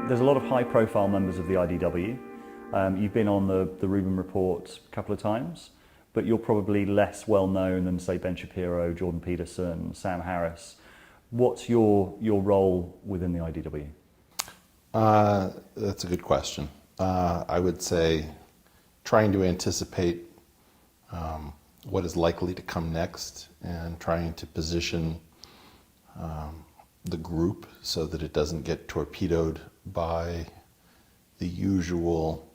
There's a lot of high-profile members of the IDW. You've been on the Rubin Report a couple of times, but you're probably less well-known than, say, Ben Shapiro, Jordan Peterson, Sam Harris. What's your role within the IDW? That's a good question. I would say trying to anticipate what is likely to come next and trying to position the group so that it doesn't get torpedoed by the usual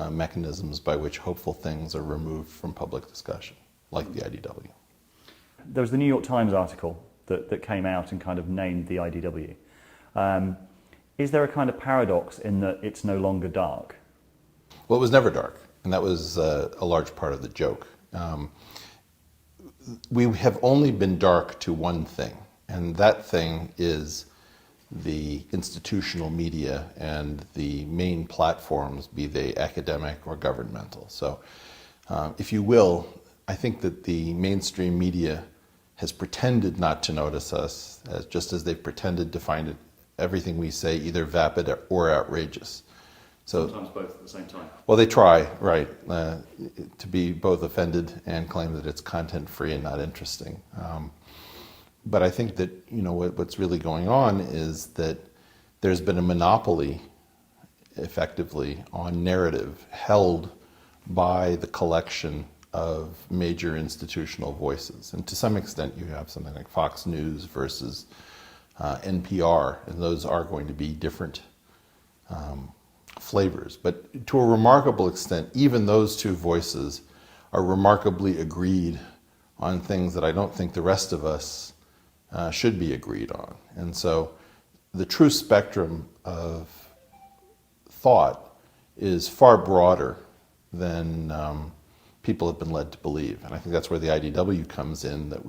mechanisms by which hopeful things are removed from public discussion, like the IDW. There was the New York Times article that came out and kind of named the IDW. Is there a kind of paradox in that it's no longer dark? Well, it was never dark, and that was a large part of the joke. We have only been dark to one thing, and that thing is the institutional media and the main platforms, be they academic or governmental. So, if you will, I think that the mainstream media has pretended not to notice us, just as they've pretended to find everything we say either vapid or outrageous. So, sometimes both at the same time. Well, they try, right, to be both offended and claim that it's content-free and not interesting. But I think that what's really going on is that there's been a monopoly, effectively, on narrative held by the collection of major institutional voices. And to some extent, you have something like Fox News versus NPR, and those are going to be different flavors. But to a remarkable extent, even those two voices are remarkably agreed on things that I don't think the rest of us should be agreed on. And so the true spectrum of thought is far broader than people have been led to believe. And I think that's where the IDW comes in, that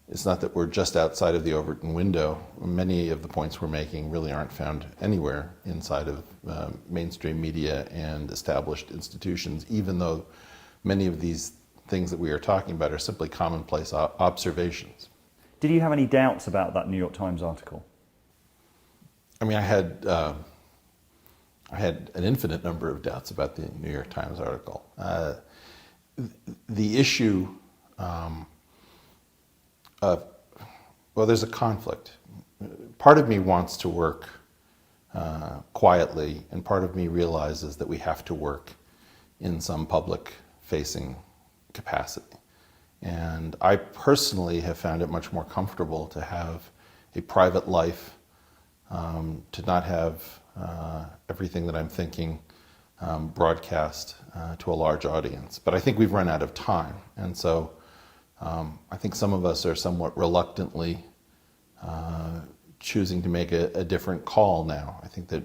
it's not that we're just outside of the Overton window. Many of the points we're making really aren't found anywhere inside of mainstream media and established institutions, even though many of these things that we are talking about are simply commonplace observations. Did you have any doubts about that New York Times article? I mean, I had an infinite number of doubts about the New York Times article. The issue there's a conflict. Part of me wants to work quietly, and part of me realizes that we have to work in some public-facing capacity. And I personally have found it much more comfortable to have a private life, to not have everything that I'm thinking broadcast to a large audience. But I think we've run out of time, and so I think some of us are somewhat reluctantly choosing to make a different call now. I think that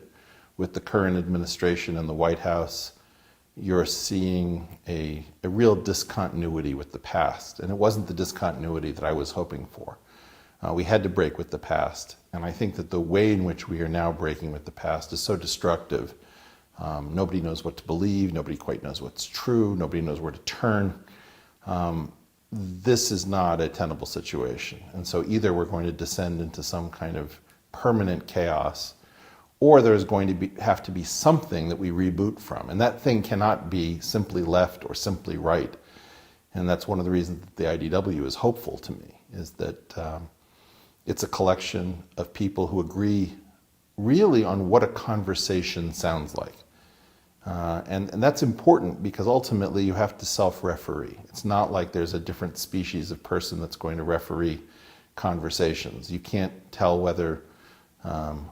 with the current administration and the White House, you're seeing a real discontinuity with the past. And it wasn't the discontinuity that I was hoping for. We had to break with the past. And I think that the way in which we are now breaking with the past is so destructive. Nobody knows what to believe. Nobody quite knows what's true. Nobody knows where to turn. This is not a tenable situation. And so either we're going to descend into some kind of permanent chaos, or there's going to have to be something that we reboot from. And that thing cannot be simply left or simply right. And that's one of the reasons that the IDW is hopeful to me, is that it's a collection of people who agree really on what a conversation sounds like. And that's important because ultimately you have to self-referee. It's not like there's a different species of person that's going to referee conversations. You can't tell whether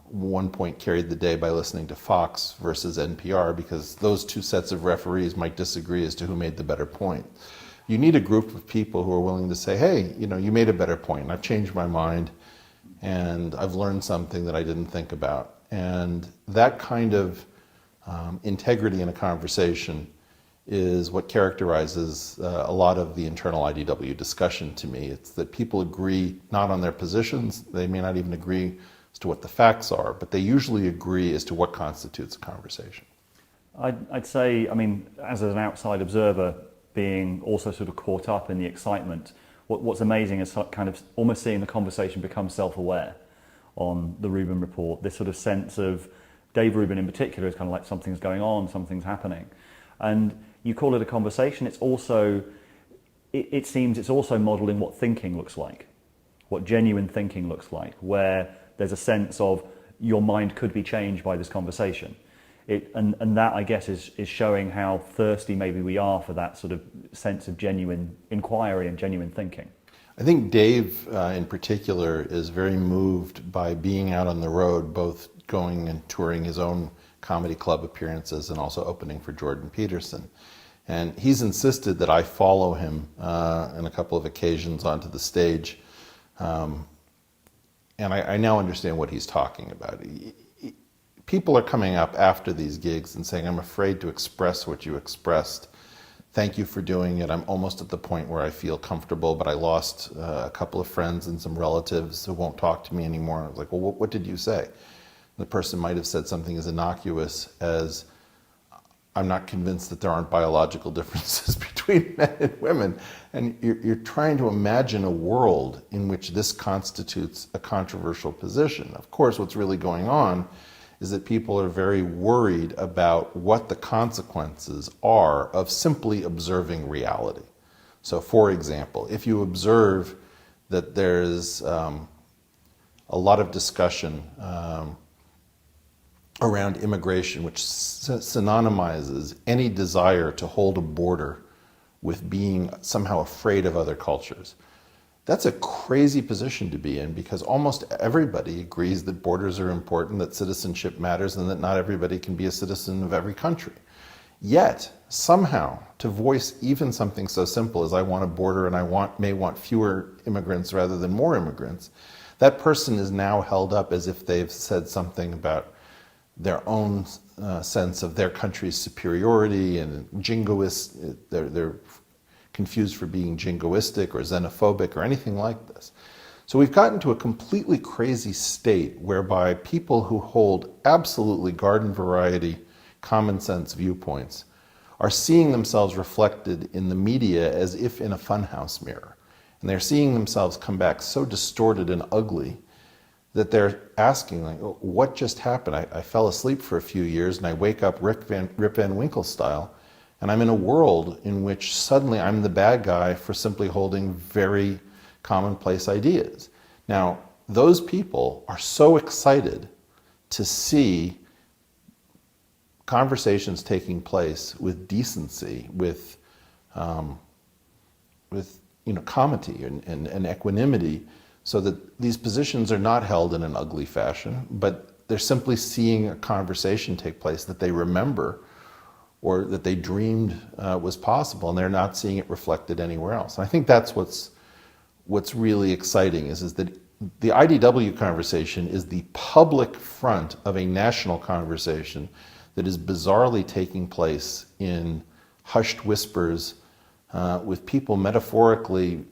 one point carried the day by listening to Fox versus NPR, because those two sets of referees might disagree as to who made the better point. You need a group of people who are willing to say, hey, you made a better point, and I've changed my mind, and I've learned something that I didn't think about. And that kind of integrity in a conversation is what characterizes a lot of the internal IDW discussion to me. It's that people agree not on their positions, they may not even agree as to what the facts are, but they usually agree as to what constitutes a conversation. I'd say, as an outside observer, being also sort of caught up in the excitement, what's amazing is kind of almost seeing the conversation become self-aware on the Rubin report, this sort of sense of Dave Rubin in particular is kind of like something's going on, something's happening. And you call it a conversation, it's also, it seems it's also modeling what thinking looks like, what genuine thinking looks like, where there's a sense of your mind could be changed by this conversation. And that, I guess, is showing how thirsty maybe we are for that sort of sense of genuine inquiry and genuine thinking. I think Dave, in particular, is very moved by being out on the road, both going and touring his own comedy club appearances and also opening for Jordan Peterson. And he's insisted that I follow him on a couple of occasions onto the stage. And I now understand what he's talking about. People are coming up after these gigs and saying, I'm afraid to express what you expressed. Thank you for doing it. I'm almost at the point where I feel comfortable, but I lost a couple of friends and some relatives who won't talk to me anymore. I was like, well, what did you say? The person might have said something as innocuous as, I'm not convinced that there aren't biological differences between men and women. And you're trying to imagine a world in which this constitutes a controversial position. Of course, what's really going on is that people are very worried about what the consequences are of simply observing reality. So, for example, if you observe that there's a lot of discussion around immigration, which synonymizes any desire to hold a border with being somehow afraid of other cultures. That's a crazy position to be in, because almost everybody agrees that borders are important, that citizenship matters, and that not everybody can be a citizen of every country. Yet, somehow, to voice even something so simple as I want a border and I may want fewer immigrants rather than more immigrants, that person is now held up as if they've said something about their own sense of their country's superiority and jingoist. They're confused for being jingoistic or xenophobic or anything like this. So we've gotten to a completely crazy state whereby people who hold absolutely garden variety, common sense viewpoints are seeing themselves reflected in the media as if in a funhouse mirror. And they're seeing themselves come back so distorted and ugly that they're asking, like, oh, what just happened? I fell asleep for a few years and I wake up Rip Van Winkle style, and I'm in a world in which suddenly I'm the bad guy for simply holding very commonplace ideas. Now, those people are so excited to see conversations taking place with decency, with comity and equanimity, so that these positions are not held in an ugly fashion, but they're simply seeing a conversation take place that they remember or that they dreamed was possible, and they're not seeing it reflected anywhere else. And I think that's what's really exciting is that the IDW conversation is the public front of a national conversation that is bizarrely taking place in hushed whispers with people metaphorically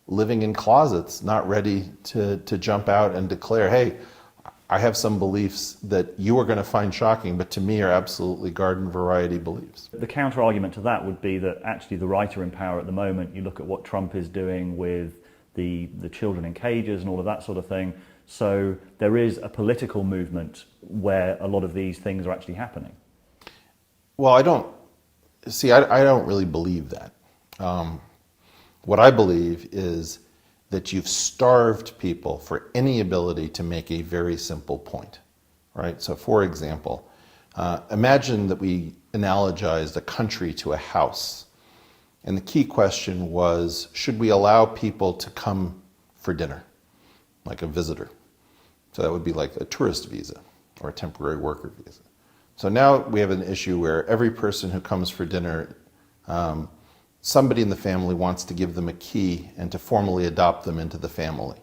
living in closets, not ready to jump out and declare, hey, I have some beliefs that you are going to find shocking, but to me are absolutely garden variety beliefs. The counter argument to that would be that actually the right are in power at the moment. You look at what Trump is doing with the children in cages and all of that sort of thing. So there is a political movement where a lot of these things are actually happening. Well, I don't really believe that. What I believe is that you've starved people for any ability to make a very simple point, right? So for example, imagine that we analogized a country to a house. And the key question was, should we allow people to come for dinner, like a visitor? So that would be like a tourist visa or a temporary worker visa. So now we have an issue where every person who comes for dinner, somebody in the family wants to give them a key and to formally adopt them into the family.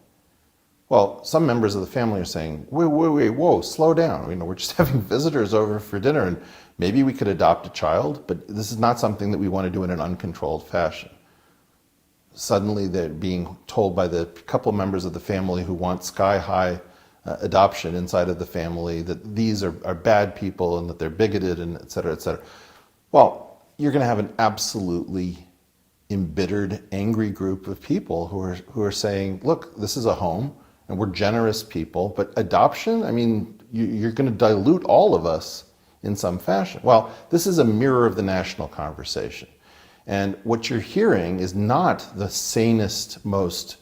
Well, some members of the family are saying, wait, whoa, slow down. We're just having visitors over for dinner, and maybe we could adopt a child, but this is not something that we want to do in an uncontrolled fashion. Suddenly they're being told by the couple members of the family who want sky-high adoption inside of the family that these are bad people and that they're bigoted and et cetera, et cetera. Well, you're going to have an absolutely embittered, angry group of people who are saying, look, this is a home, and we're generous people, but adoption, I mean, you're going to dilute all of us in some fashion. Well, this is a mirror of the national conversation. And what you're hearing is not the sanest, most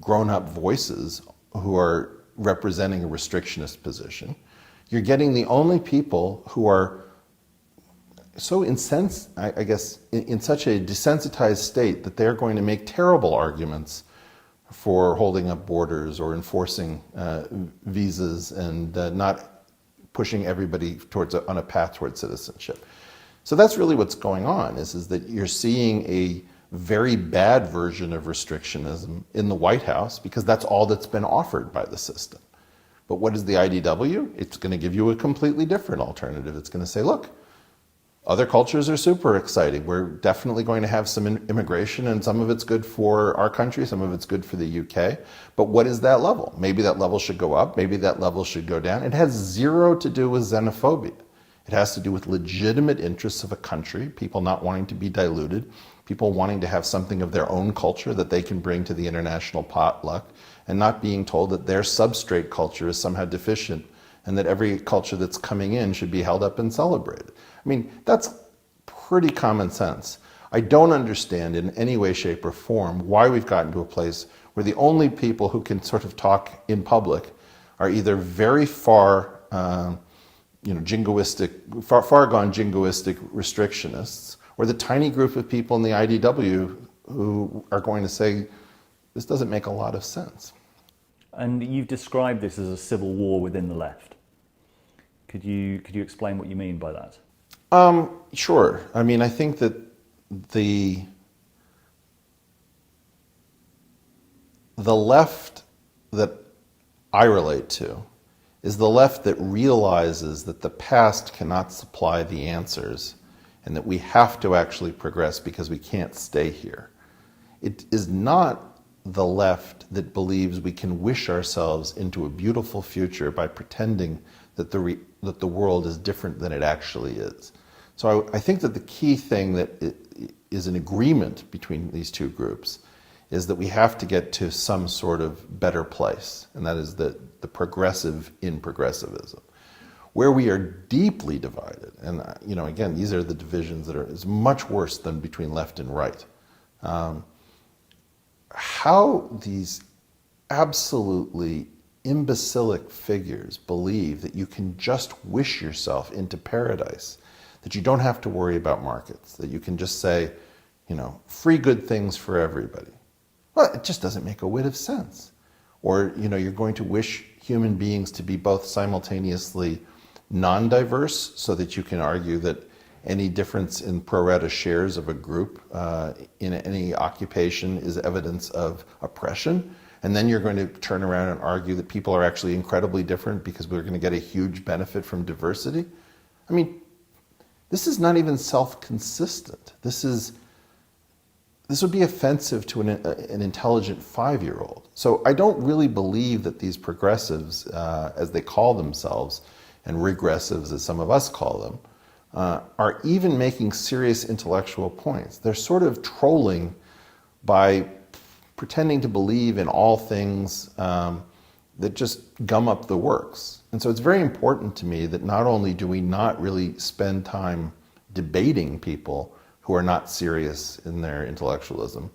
grown-up voices who are representing a restrictionist position. You're getting the only people who are so incensed, I guess, in such a desensitized state that they're going to make terrible arguments for holding up borders or enforcing visas and not pushing everybody on a path towards citizenship. So that's really what's going on, is that you're seeing a very bad version of restrictionism in the White House because that's all that's been offered by the system. But what is the IDW? It's going to give you a completely different alternative. It's going to say, look, other cultures are super exciting. We're definitely going to have some immigration, and some of it's good for our country, some of it's good for the UK. But what is that level? Maybe that level should go up, maybe that level should go down. It has zero to do with xenophobia. It has to do with legitimate interests of a country, people not wanting to be diluted, people wanting to have something of their own culture that they can bring to the international potluck, and not being told that their substrate culture is somehow deficient and that every culture that's coming in should be held up and celebrated. I mean, that's pretty common sense. I don't understand in any way, shape, or form why we've gotten to a place where the only people who can sort of talk in public are either very far, jingoistic, far gone jingoistic restrictionists, or the tiny group of people in the IDW who are going to say, this doesn't make a lot of sense. And you've described this as a civil war within the left. Could you explain what you mean by that? Sure. I mean, I think that the left that I relate to is the left that realizes that the past cannot supply the answers and that we have to actually progress because we can't stay here. It is not the left that believes we can wish ourselves into a beautiful future by pretending that the world is different than it actually is. So I think that the key thing that is an agreement between these two groups is that we have to get to some sort of better place, and that is the progressive in progressivism. Where we are deeply divided, and again, these are the divisions that is much worse than between left and right. How these absolutely imbecilic figures believe that you can just wish yourself into paradise, that you don't have to worry about markets, that you can just say, free good things for everybody. Well, it just doesn't make a whit of sense. Or, you're going to wish human beings to be both simultaneously non-diverse so that you can argue that any difference in pro rata shares of a group in any occupation is evidence of oppression. And then you're going to turn around and argue that people are actually incredibly different because we're going to get a huge benefit from diversity. I mean, this is not even self-consistent. This would be offensive to an intelligent 5-year-old. So I don't really believe that these progressives, as they call themselves, and regressives, as some of us call them, are even making serious intellectual points. They're sort of trolling by pretending to believe in all things that just gum up the works. And so it's very important to me that not only do we not really spend time debating people who are not serious in their intellectualism,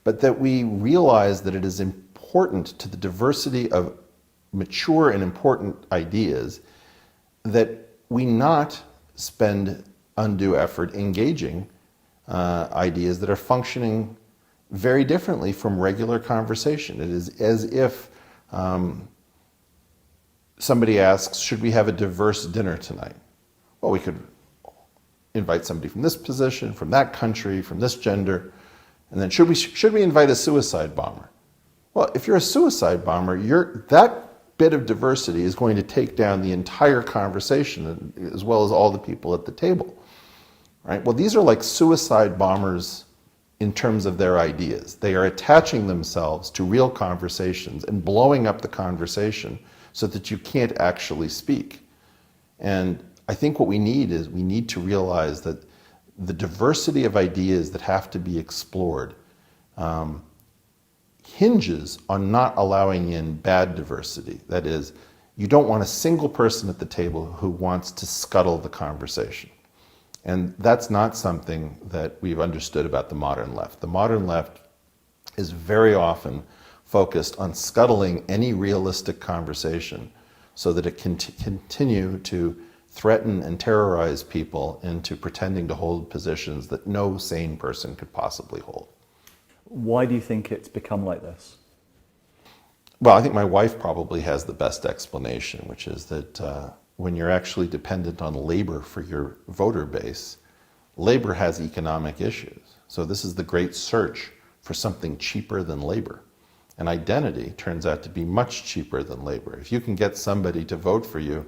but that we realize that it is important to the diversity of mature and important ideas that we not spend undue effort engaging ideas that are functioning very differently from regular conversation. It is as if somebody asks, should we have a diverse dinner tonight? Well, we could invite somebody from this position, from that country, from this gender, and then should we invite a suicide bomber? Well, if you're a suicide bomber, that bit of diversity is going to take down the entire conversation as well as all the people at the table, right? Well, these are like suicide bombers in terms of their ideas. They are attaching themselves to real conversations and blowing up the conversation so that you can't actually speak. And I think what we need to realize that the diversity of ideas that have to be explored hinges on not allowing in bad diversity. That is, you don't want a single person at the table who wants to scuttle the conversation. And that's not something that we've understood about the modern left. The modern left is very often focused on scuttling any realistic conversation so that it can continue to threaten and terrorize people into pretending to hold positions that no sane person could possibly hold. Why do you think it's become like this? Well, I think my wife probably has the best explanation, which is that when you're actually dependent on labor for your voter base, labor has economic issues. So this is the great search for something cheaper than labor. And identity turns out to be much cheaper than labor. If you can get somebody to vote for you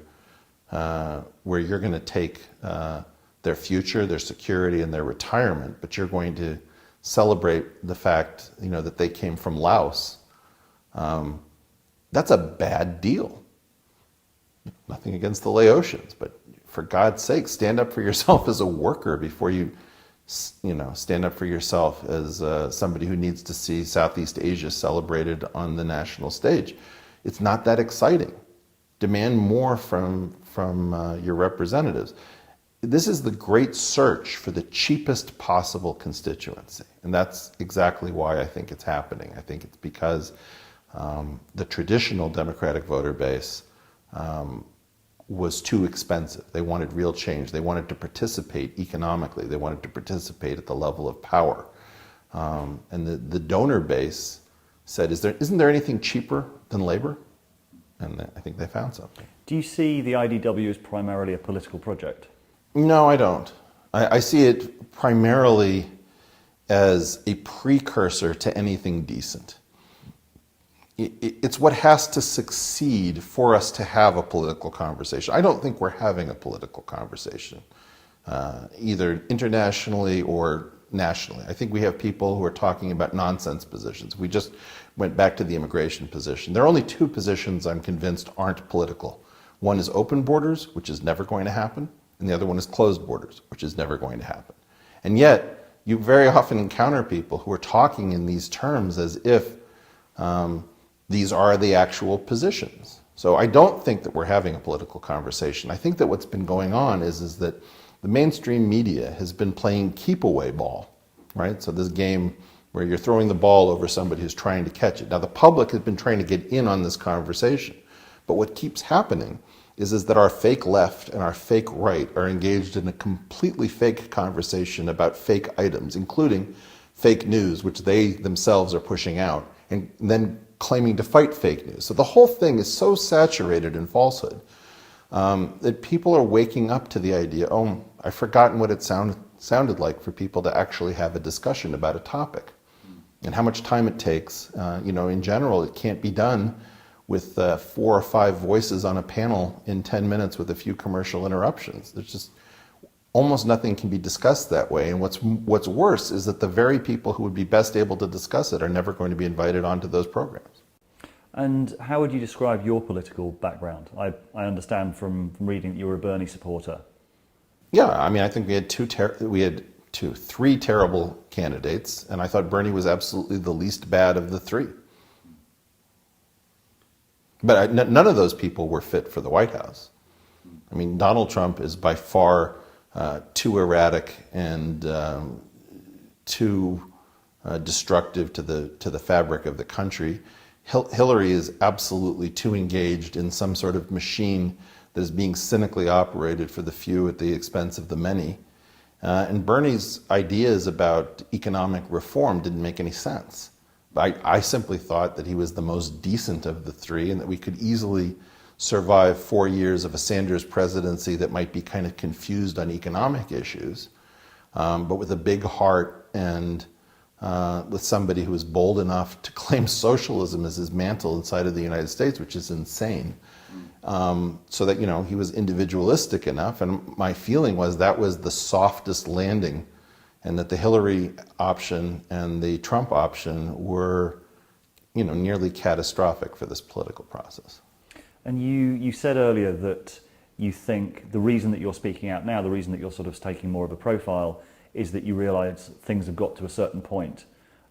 where you're going to take their future, their security, and their retirement, but you're going to celebrate the fact, that they came from Laos, that's a bad deal. Nothing against the Laotians, but for God's sake, stand up for yourself as a worker before you stand up for yourself as somebody who needs to see Southeast Asia celebrated on the national stage. It's not that exciting. Demand more from your representatives. This is the great search for the cheapest possible constituency. And that's exactly why I think it's happening. I think it's because the traditional Democratic voter base was too expensive. They wanted real change. They wanted to participate economically. They wanted to participate at the level of power. And the donor base said, isn't there anything cheaper than labor? And I think they found something. Do you see the IDW as primarily a political project? No, I don't. I see it primarily as a precursor to anything decent. It's what has to succeed for us to have a political conversation. I don't think we're having a political conversation, either internationally or nationally. I think we have people who are talking about nonsense positions. We just went back to the immigration position. There are only two positions I'm convinced aren't political. One is open borders, which is never going to happen, and the other one is closed borders, which is never going to happen. And yet, you very often encounter people who are talking in these terms as if these are the actual positions. So I don't think that we're having a political conversation. I think that what's been going on is that the mainstream media has been playing keep-away ball, right? So this game where you're throwing the ball over somebody who's trying to catch it. Now the public has been trying to get in on this conversation, but what keeps happening is that our fake left and our fake right are engaged in a completely fake conversation about fake items, including fake news, which they themselves are pushing out, and then claiming to fight fake news. So the whole thing is so saturated in falsehood that people are waking up to the idea, oh, I've forgotten what it sounded like for people to actually have a discussion about a topic and how much time it takes. In general, it can't be done with 4 or 5 voices on a panel in 10 minutes with a few commercial interruptions. There's just almost nothing can be discussed that way. And what's worse is that the very people who would be best able to discuss it are never going to be invited onto those programs. And how would you describe your political background? I understand from reading that you were a Bernie supporter. Yeah, I think we had three terrible candidates, and I thought Bernie was absolutely the least bad of the three. But none of those people were fit for the White House. Donald Trump is by far too erratic and too destructive to the fabric of the country. Hillary is absolutely too engaged in some sort of machine that is being cynically operated for the few at the expense of the many. And Bernie's ideas about economic reform didn't make any sense. I simply thought that he was the most decent of the three and that we could easily survive 4 years of a Sanders presidency that might be kind of confused on economic issues, but with a big heart and with somebody who was bold enough to claim socialism as his mantle inside of the United States, which is insane. So that, he was individualistic enough, and my feeling was that was the softest landing, and that the Hillary option and the Trump option were, nearly catastrophic for this political process. And you said earlier that you think the reason that you're speaking out now, the reason that you're sort of taking more of a profile, is that you realise things have got to a certain point.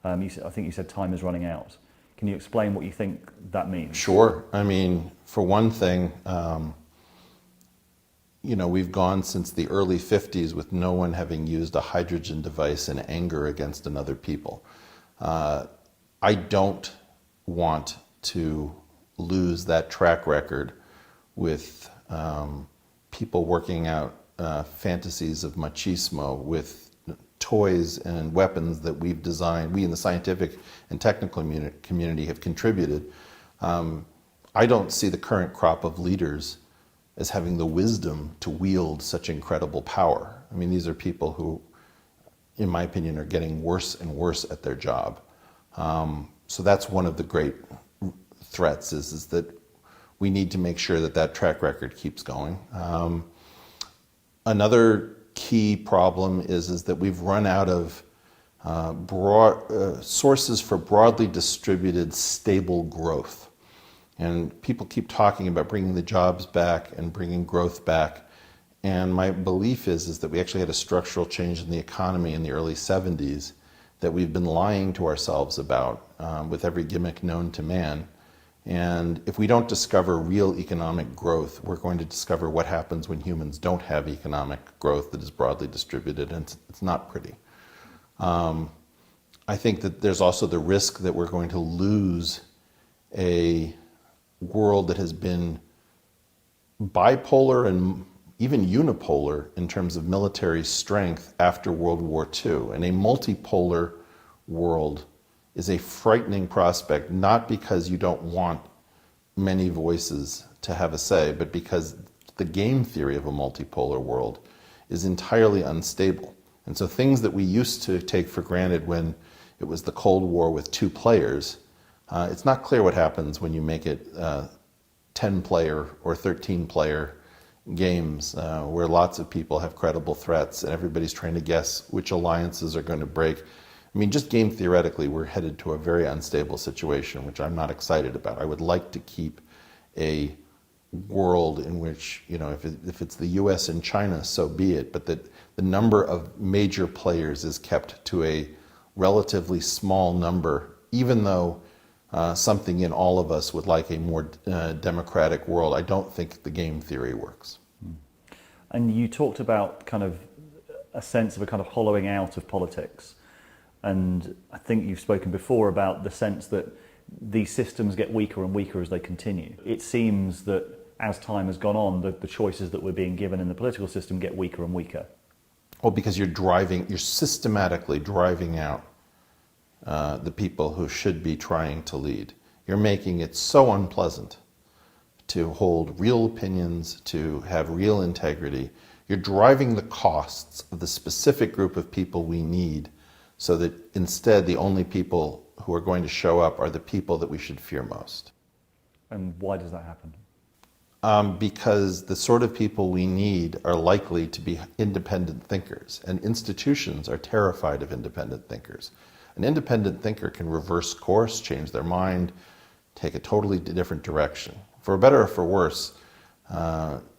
I think you said time is running out. Can you explain what you think that means? Sure. I mean, for one thing, we've gone since the early 50s with no one having used a hydrogen device in anger against another people. I don't want to lose that track record with people working out fantasies of machismo with toys and weapons that we've designed, we in the scientific and technical community have contributed. I don't see the current crop of leaders as having the wisdom to wield such incredible power. I mean, these are people who, in my opinion, are getting worse and worse at their job. So that's one of the great threats is that we need to make sure that that track record keeps going. Another key problem is that we've run out of sources for broadly distributed, stable growth. And people keep talking about bringing the jobs back and bringing growth back. And my belief is that we actually had a structural change in the economy in the early 70s that we've been lying to ourselves about with every gimmick known to man. And if we don't discover real economic growth, we're going to discover what happens when humans don't have economic growth that is broadly distributed, and it's not pretty. I think that there's also the risk that we're going to lose a world that has been bipolar and even unipolar in terms of military strength after World War II. And a multipolar world is a frightening prospect, not because you don't want many voices to have a say, but because the game theory of a multipolar world is entirely unstable. And so things that we used to take for granted when it was the Cold War with 2 players, it's not clear what happens when you make it 10-player or 13-player games where lots of people have credible threats and everybody's trying to guess which alliances are going to break. I mean, just game theoretically, we're headed to a very unstable situation, which I'm not excited about. I would like to keep a world in which, if it's the US and China, so be it, but that the number of major players is kept to a relatively small number, even though something in all of us would like a more democratic world. I don't think the game theory works. And you talked about kind of a sense of a kind of hollowing out of politics. And I think you've spoken before about the sense that these systems get weaker and weaker as they continue. It seems that as time has gone on, the choices that we're being given in the political system get weaker and weaker. Well, because you're systematically driving out the people who should be trying to lead. You're making it so unpleasant to hold real opinions, to have real integrity. You're driving the costs of the specific group of people we need, so that instead the only people who are going to show up are the people that we should fear most. And why does that happen? Because the sort of people we need are likely to be independent thinkers, and institutions are terrified of independent thinkers. An independent thinker can reverse course, change their mind, take a totally different direction. For better or for worse,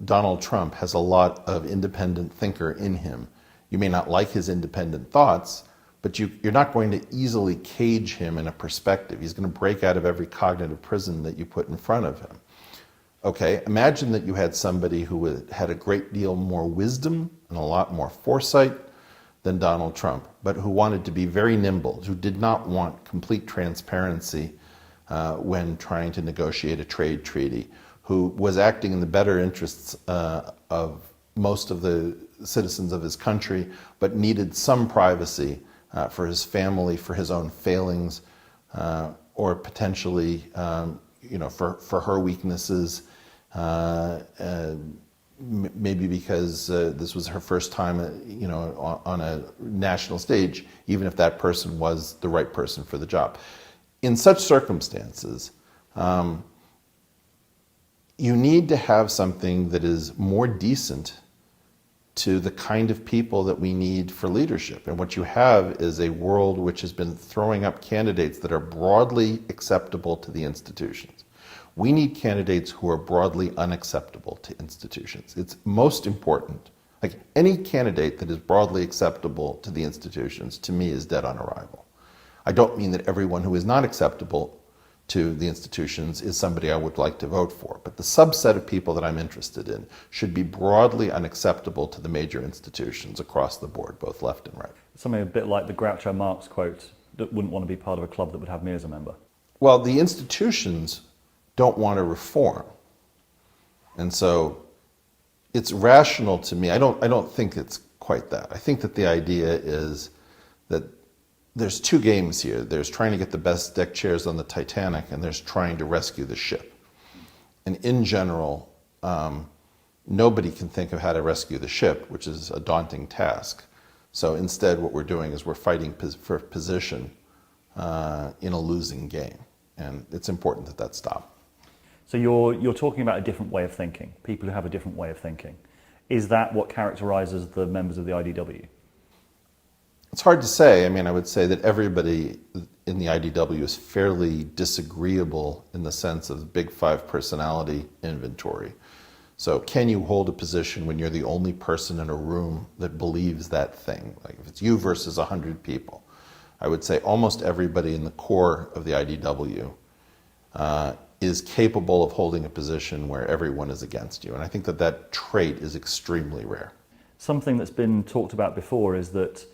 Donald Trump has a lot of independent thinker in him. You may not like his independent thoughts, but you're not going to easily cage him in a perspective. He's going to break out of every cognitive prison that you put in front of him. Okay, imagine that you had somebody who had a great deal more wisdom and a lot more foresight than Donald Trump, but who wanted to be very nimble, who did not want complete transparency when trying to negotiate a trade treaty, who was acting in the better interests of most of the citizens of his country, but needed some privacy for his family, for his own failings, or potentially, for her weaknesses, maybe because this was her first time, on a national stage, even if that person was the right person for the job. In such circumstances, you need to have something that is more decent to the kind of people that we need for leadership. And what you have is a world which has been throwing up candidates that are broadly acceptable to the institutions. We need candidates who are broadly unacceptable to institutions. It's most important. Like, any candidate that is broadly acceptable to the institutions, to me, is dead on arrival. I don't mean that everyone who is not acceptable to the institutions is somebody I would like to vote for. But the subset of people that I'm interested in should be broadly unacceptable to the major institutions across the board, both left and right. Something a bit like the Groucho Marx quote, that wouldn't want to be part of a club that would have me as a member. Well, the institutions don't want to reform. And so it's rational to me. I don't think it's quite that. I think that the idea is that there's two games here. There's trying to get the best deck chairs on the Titanic, and there's trying to rescue the ship. And in general, nobody can think of how to rescue the ship, which is a daunting task. So instead, what we're doing is we're fighting for position in a losing game. And it's important that that stop. So you're talking about a different way of thinking, people who have a different way of thinking. Is that what characterizes the members of the IDW? It's hard to say. I mean, I would say that everybody in the IDW is fairly disagreeable in the sense of the Big Five personality inventory. So can you hold a position when you're the only person in a room that believes that thing? Like if it's you versus 100 people. I would say almost everybody in the core of the IDW is capable of holding a position where everyone is against you. And I think that that trait is extremely rare. Something that's been talked about before is that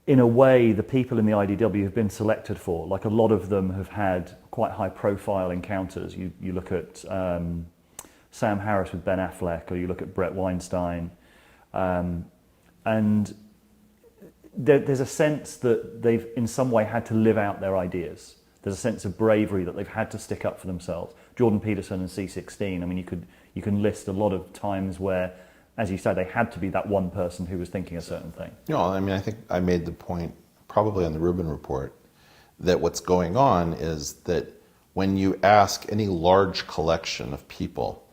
in a way, the people in the IDW have been selected for. Like a lot of them have had quite high-profile encounters. You look at Sam Harris with Ben Affleck, or you look at Brett Weinstein, and there's a sense that they've in some way had to live out their ideas. There's a sense of bravery that they've had to stick up for themselves. Jordan Peterson and C16. I mean, you can list a lot of times where, as you say, they had to be that one person who was thinking a certain thing. No, I mean, I think I made the point, probably on the Rubin Report, that what's going on is that when you ask any large collection of people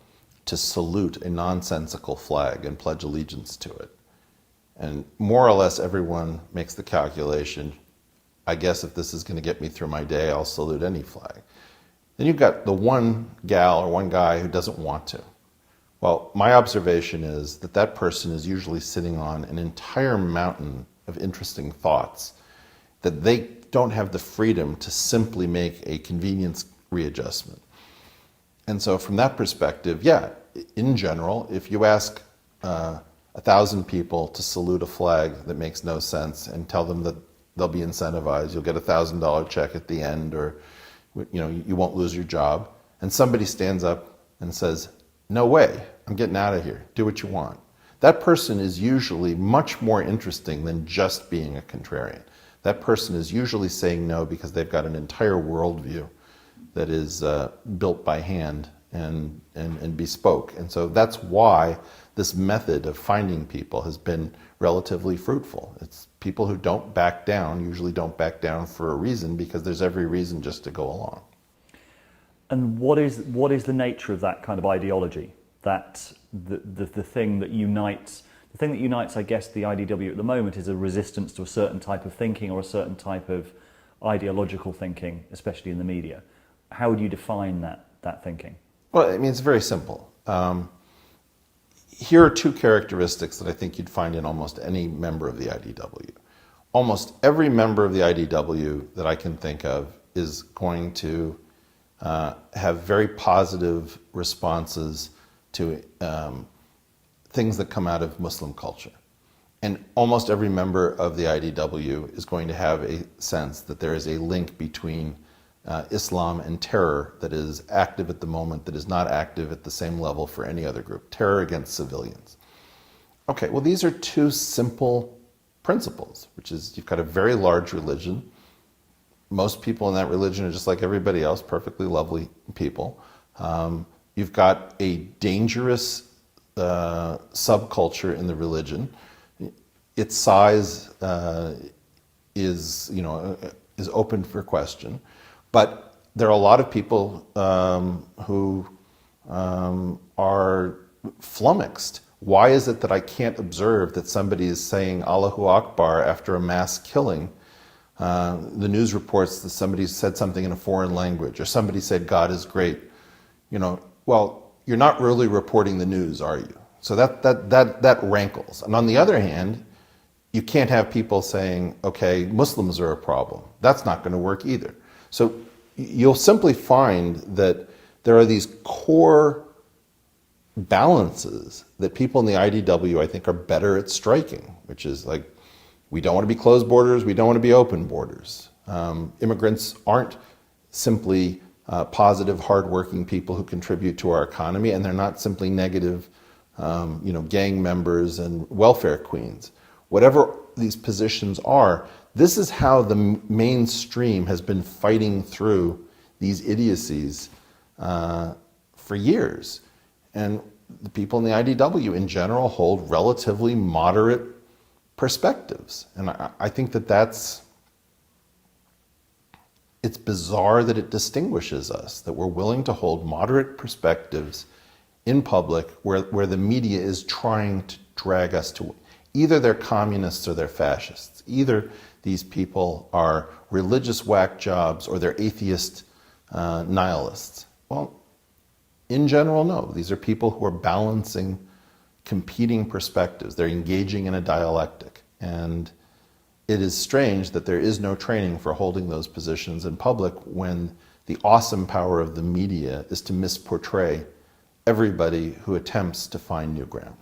to salute a nonsensical flag and pledge allegiance to it, and more or less everyone makes the calculation, I guess if this is going to get me through my day, I'll salute any flag. Then you've got the one gal or one guy who doesn't want to. Well, my observation is that that person is usually sitting on an entire mountain of interesting thoughts that they don't have the freedom to simply make a convenience readjustment. And so from that perspective, yeah, in general, if you ask 1,000 people to salute a flag that makes no sense and tell them that they'll be incentivized, you'll get a $1,000 check at the end, or you won't lose your job, and somebody stands up and says, "No way, I'm getting out of here, do what you want." That person is usually much more interesting than just being a contrarian. That person is usually saying no because they've got an entire worldview that is built by hand and bespoke. And so that's why this method of finding people has been relatively fruitful. It's people who don't back down, usually don't back down for a reason, because there's every reason just to go along. And what is the nature of that kind of ideology? That the thing that unites, I guess, the IDW at the moment is a resistance to a certain type of thinking or a certain type of ideological thinking, especially in the media. How would you define that thinking? Well, I mean, it's very simple. Here are two characteristics that I think you'd find in almost any member of the IDW. Almost every member of the IDW that I can think of is going to have very positive responses to things that come out of Muslim culture. And almost every member of the IDW is going to have a sense that there is a link between Islam and terror that is active at the moment, that is not active at the same level for any other group. Terror against civilians. Okay, well, these are two simple principles, which is you've got a very large religion. Most people in that religion are just like everybody else, perfectly lovely people. You've got a dangerous subculture in the religion. Its size is open for question. But there are a lot of people who are flummoxed. Why is it that I can't observe that somebody is saying Allahu Akbar after a mass killing? The news reports that somebody said something in a foreign language, or somebody said God is great. Well, you're not really reporting the news, are you? So that rankles. And on the other hand, you can't have people saying, okay, Muslims are a problem. That's not going to work either. So you'll simply find that there are these core balances that people in the IDW, I think, are better at striking, which is like, we don't want to be closed borders, we don't want to be open borders. Immigrants aren't simply positive, hardworking people who contribute to our economy, and they're not simply negative, gang members and welfare queens. Whatever these positions are, this is how the mainstream has been fighting through these idiocies for years. And the people in the IDW in general hold relatively moderate perspectives. And I think it's bizarre that it distinguishes us, that we're willing to hold moderate perspectives in public where the media is trying to drag us to. Either they're communists or they're fascists. Either these people are religious whack jobs or they're atheist nihilists. Well, in general, no. These are people who are balancing competing perspectives. They're engaging in a dialectic. And it is strange that there is no training for holding those positions in public when the awesome power of the media is to misportray everybody who attempts to find new ground.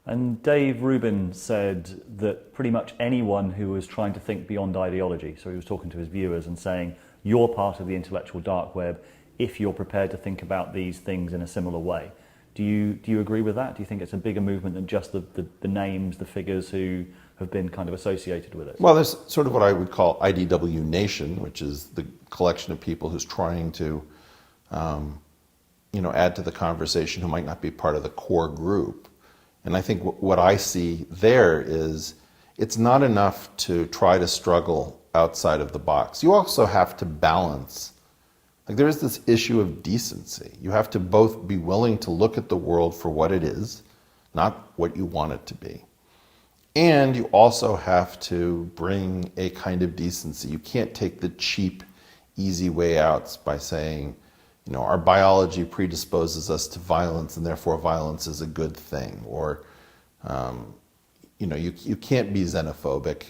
And Dave Rubin said that pretty much anyone who was trying to think beyond ideology, so he was talking to his viewers and saying, you're part of the intellectual dark web if you're prepared to think about these things in a similar way. Do you agree with that? Do you think it's a bigger movement than just the names, the figures who have been kind of associated with it? Well, there's sort of what I would call IDW Nation, which is the collection of people who's trying to add to the conversation who might not be part of the core group. And I think what I see there is it's not enough to try to struggle outside of the box. You also have to balance. Like, there is this issue of decency. You have to both be willing to look at the world for what it is, not what you want it to be. And you also have to bring a kind of decency. You can't take the cheap, easy way outs by saying, our biology predisposes us to violence and therefore violence is a good thing. Or, you can't be xenophobic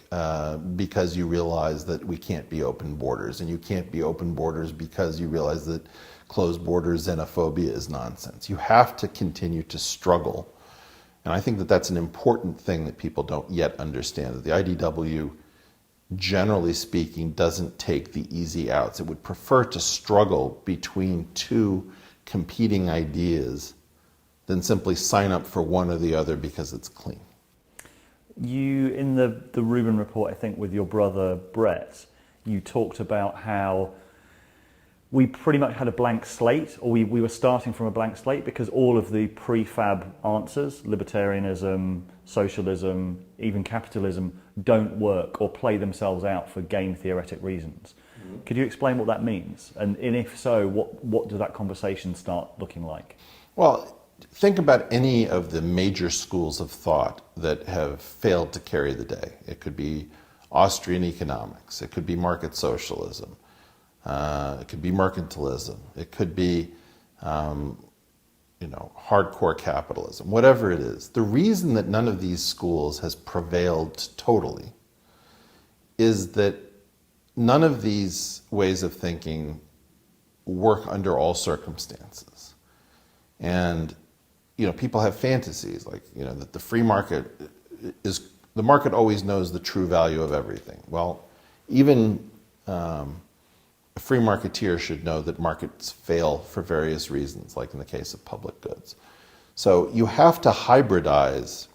because you realize that we can't be open borders. And you can't be open borders because you realize that closed borders xenophobia is nonsense. You have to continue to struggle. And I think that that's an important thing that people don't yet understand. That the IDW, generally speaking, doesn't take the easy outs. It would prefer to struggle between two competing ideas than simply sign up for one or the other because it's clean. You, in the Rubin report, I think with your brother Brett, you talked about how we pretty much had a blank slate, or we were starting from a blank slate because all of the prefab answers, libertarianism, socialism, even capitalism, don't work or play themselves out for game theoretic reasons. Mm-hmm. Could you explain what that means? And if so, what does that conversation start looking like? Well, think about any of the major schools of thought that have failed to carry the day. It could be Austrian economics. It could be market socialism. It could be mercantilism. It could be, hardcore capitalism. Whatever it is, the reason that none of these schools has prevailed totally is that none of these ways of thinking work under all circumstances. And people have fantasies like that the free market the market always knows the true value of everything. Well, even a free marketeer should know that markets fail for various reasons, like in the case of public goods. So you have to hybridize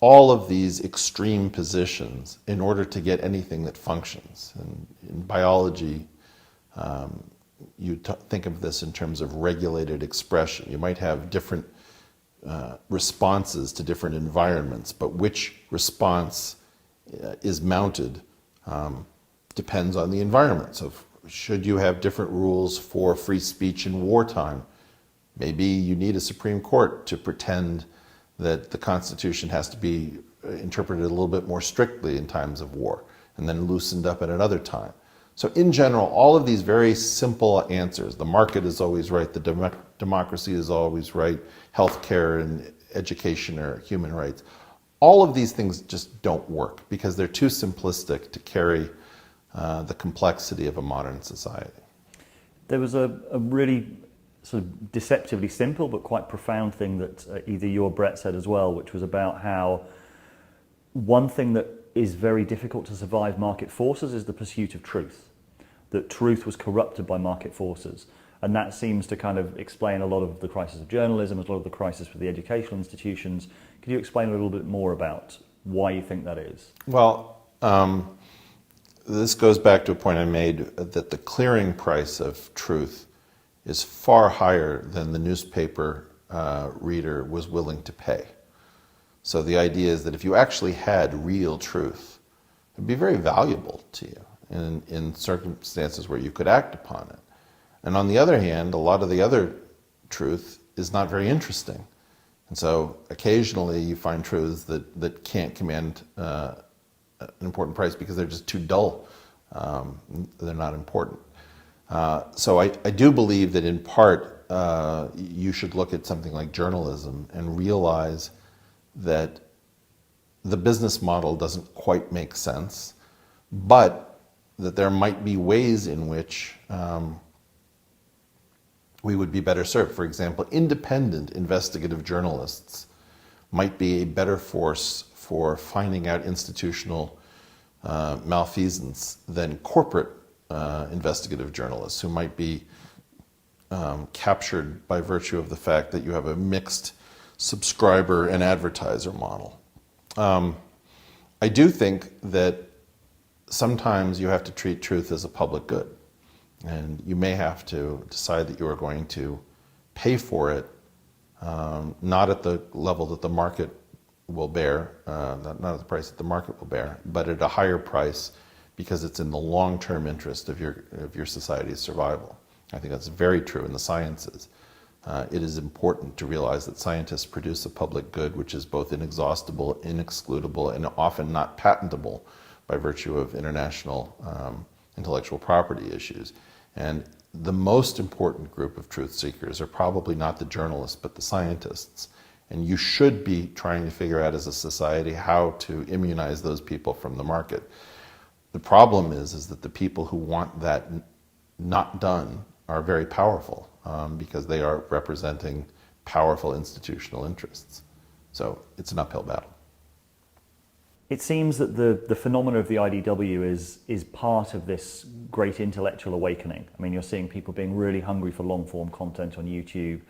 all of these extreme positions in order to get anything that functions. And in biology, you think of this in terms of regulated expression. You might have different responses to different environments, but which response is mounted depends on the environment. So should you have different rules for free speech in wartime? Maybe you need a Supreme Court to pretend that the Constitution has to be interpreted a little bit more strictly in times of war and then loosened up at another time. So in general, all of these very simple answers, the market is always right, the democracy is always right, healthcare and education are human rights, all of these things just don't work because they're too simplistic to carry the complexity of a modern society. There was a really sort of deceptively simple but quite profound thing that either you or Brett said as well, which was about how one thing that is very difficult to survive market forces is the pursuit of truth. That truth was corrupted by market forces. And that seems to kind of explain a lot of the crisis of journalism, a lot of the crisis for the educational institutions. Could you explain a little bit more about why you think that is? Well, this goes back to a point I made that the clearing price of truth is far higher than the newspaper reader was willing to pay. So the idea is that if you actually had real truth, it would be very valuable to you in circumstances where you could act upon it. And on the other hand, a lot of the other truth is not very interesting. And so occasionally you find truths that can't command an important price because they're just too dull. They're not important. So I do believe that in part you should look at something like journalism and realize that the business model doesn't quite make sense, but that there might be ways in which we would be better served. For example, independent investigative journalists might be a better force for finding out institutional malfeasance than corporate investigative journalists who might be captured by virtue of the fact that you have a mixed subscriber and advertiser model. I do think that sometimes you have to treat truth as a public good. And you may have to decide that you are going to pay for it, not at the level that the market will bear, not at the price that the market will bear, but at a higher price because it's in the long-term interest of your society's survival. I think that's very true in the sciences. It is important to realize that scientists produce a public good which is both inexhaustible, inexcludable, and often not patentable by virtue of international intellectual property issues. And the most important group of truth seekers are probably not the journalists, but the scientists. And you should be trying to figure out as a society how to immunize those people from the market. The problem is that the people who want that not done are very powerful because they are representing powerful institutional interests. So it's an uphill battle. It seems that the phenomena of the IDW is part of this great intellectual awakening. I mean, you're seeing people being really hungry for long-form content on YouTube,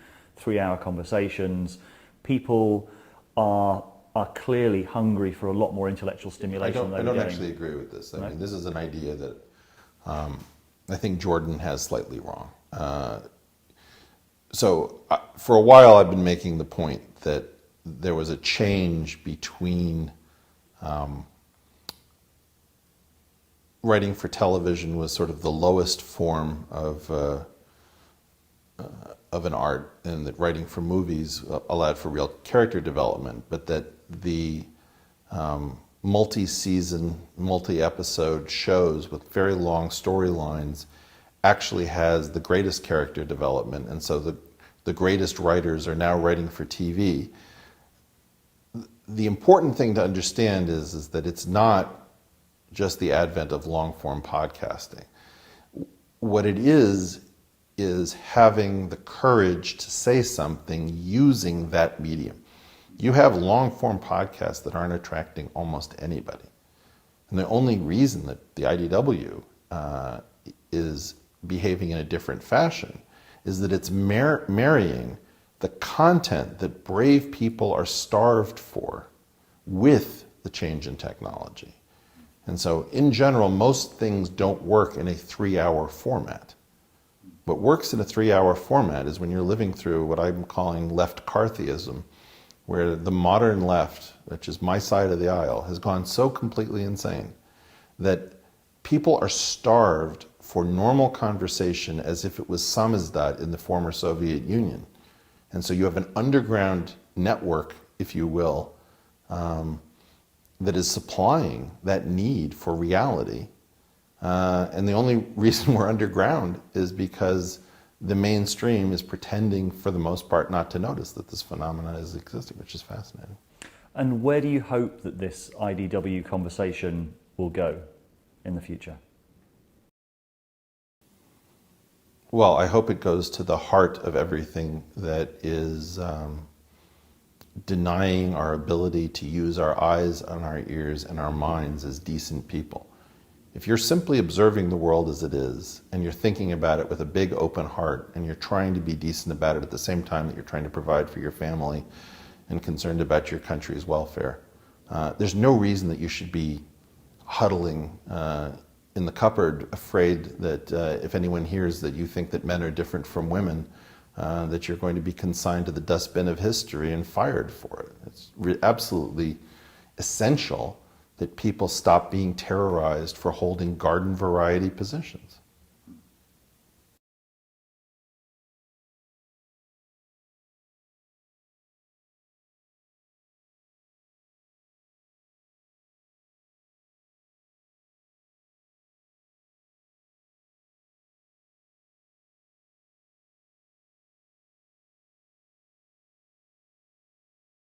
3-hour conversations. People are clearly hungry for a lot more intellectual stimulation. I don't actually agree with this. I mean, this is an idea that I think Jordan has slightly wrong. So for a while I've been making the point that there was a change between writing for television was sort of the lowest form of an art, and that writing for movies allowed for real character development, but that the multi-season, multi-episode shows with very long storylines actually has the greatest character development, and so the greatest writers are now writing for TV. The important thing to understand is that it's not just the advent of long-form podcasting. What it is having the courage to say something using that medium. You have long-form podcasts that aren't attracting almost anybody. And the only reason that the IDW is behaving in a different fashion is that it's marrying the content that brave people are starved for with the change in technology. And so in general, most things don't work in a 3-hour format. What works in a 3-hour format is when you're living through what I'm calling left-Carthyism, where the modern left, which is my side of the aisle, has gone so completely insane that people are starved for normal conversation as if it was samizdat in the former Soviet Union. And so you have an underground network, if you will, that is supplying that need for reality. And the only reason we're underground is because the mainstream is pretending, for the most part, not to notice that this phenomenon is existing, which is fascinating. And where do you hope that this IDW conversation will go in the future? Well, I hope it goes to the heart of everything that is denying our ability to use our eyes and our ears and our minds as decent people. If you're simply observing the world as it is, and you're thinking about it with a big open heart, and you're trying to be decent about it at the same time that you're trying to provide for your family and concerned about your country's welfare, there's no reason that you should be huddling in the cupboard, afraid that if anyone hears that you think that men are different from women, that you're going to be consigned to the dustbin of history and fired for it. It's absolutely essential that people stop being terrorized for holding garden variety positions.